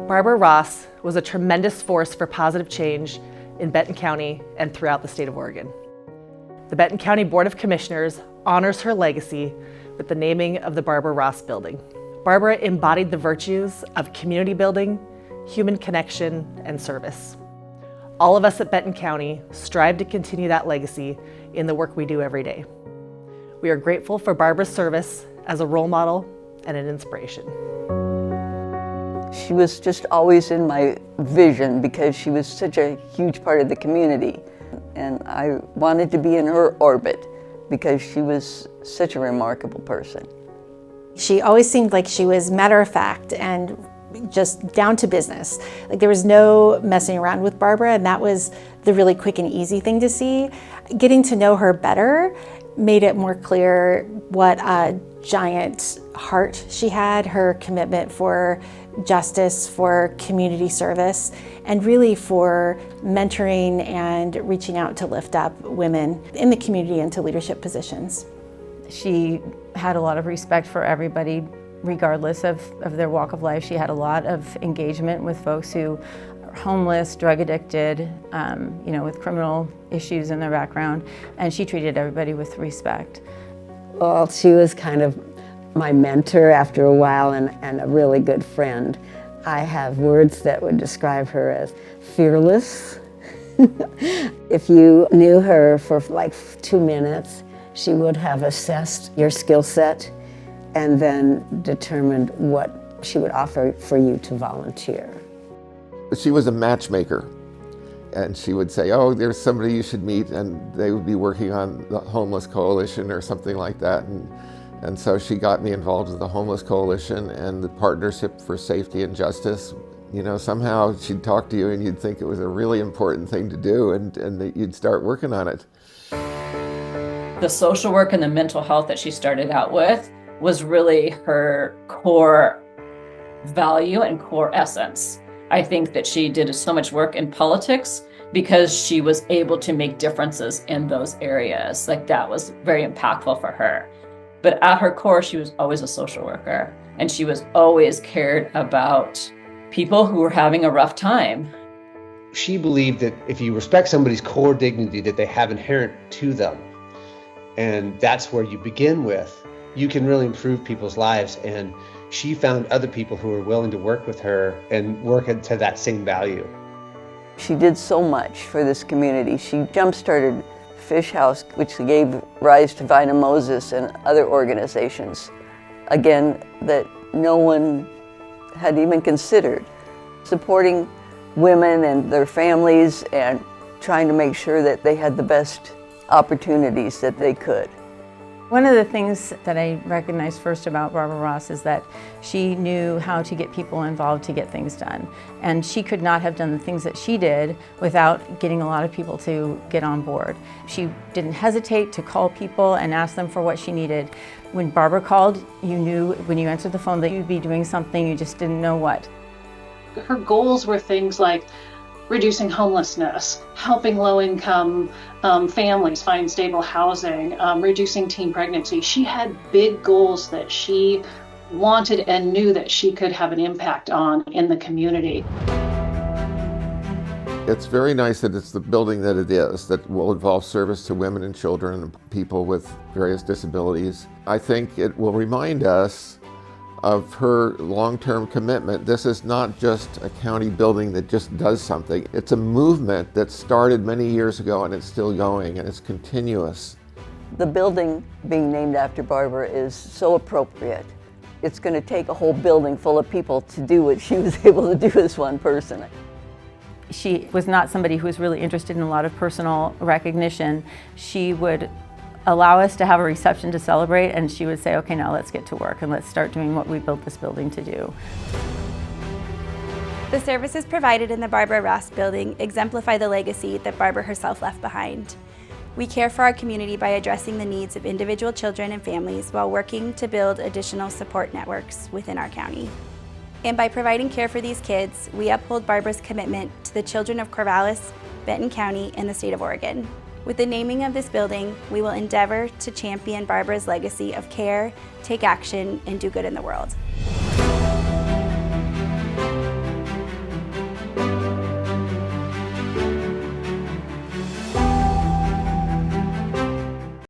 Barbara Ross was a tremendous force for positive change in Benton County and throughout the state of Oregon. The Benton County Board of Commissioners honors her legacy with the naming of the Barbara Ross Building. Barbara embodied the virtues of community building, human connection, and service. All of us at Benton County strive to continue that legacy in the work we do every day. We are grateful for Barbara's service as a role model and an inspiration. She was just always in my vision because she was such a huge part of the community. And I wanted to be in her orbit because she was such a remarkable person. She always seemed like she was matter of fact and just down to business. Like there was no messing around with Barbara, and that was the really quick and easy thing to see. Getting to know her better made it more clear what a giant heart she had, her commitment for justice, for community service, and really for mentoring and reaching out to lift up women in the community into leadership positions. She had a lot of respect for everybody, regardless of their walk of life. She had a lot of engagement with folks who are homeless, drug addicted, with criminal issues in their background, and she treated everybody with respect. Well, she was kind of my mentor after a while and a really good friend. I have words that would describe her as fearless. If you knew her for like 2 minutes, she would have assessed your skill set and then determined what she would offer for you to volunteer. She was a matchmaker, and she would say, oh, there's somebody you should meet, and they would be working on the Homeless Coalition or something like that. And so she got me involved with the Homeless Coalition and the Partnership for Safety and Justice. You know, somehow she'd talk to you and you'd think it was a really important thing to do, and that you'd start working on it. The social work and the mental health that she started out with was really her core value and core essence. I think that she did so much work in politics because she was able to make differences in those areas. Like that was very impactful for her. But at her core, she was always a social worker, and she was always cared about people who were having a rough time. She believed that if you respect somebody's core dignity that they have inherent to them, and that's where you begin with, you can really improve people's lives. And she found other people who were willing to work with her and work into that same value. She did so much for this community. She jump-started Fish House, which gave rise to Vina Moses and other organizations, again, that no one had even considered. Supporting women and their families and trying to make sure that they had the best opportunities that they could. One of the things that I recognized first about Barbara Ross is that she knew how to get people involved to get things done. And she could not have done the things that she did without getting a lot of people to get on board. She didn't hesitate to call people and ask them for what she needed. When Barbara called, you knew when you answered the phone that you'd be doing something, you just didn't know what. Her goals were things like reducing homelessness, helping low-income families find stable housing, reducing teen pregnancy. She had big goals that she wanted and knew that she could have an impact on in the community. It's very nice that it's the building that it is, that will involve service to women and children and people with various disabilities. I think it will remind us of her long-term commitment. This is not just a county building that just does something. It's a movement that started many years ago, and it's still going, and it's continuous. The building being named after Barbara is so appropriate. It's going to take a whole building full of people to do what she was able to do as one person. She was not somebody who was really interested in a lot of personal recognition. She would allow us to have a reception to celebrate, and she would say, okay, now let's get to work and let's start doing what we built this building to do. The services provided in the Barbara Ross Building exemplify the legacy that Barbara herself left behind. We care for our community by addressing the needs of individual children and families while working to build additional support networks within our county. And by providing care for these kids, we uphold Barbara's commitment to the children of Corvallis, Benton County, and the state of Oregon. With the naming of this building, we will endeavor to champion Barbara's legacy of care, take action, and do good in the world.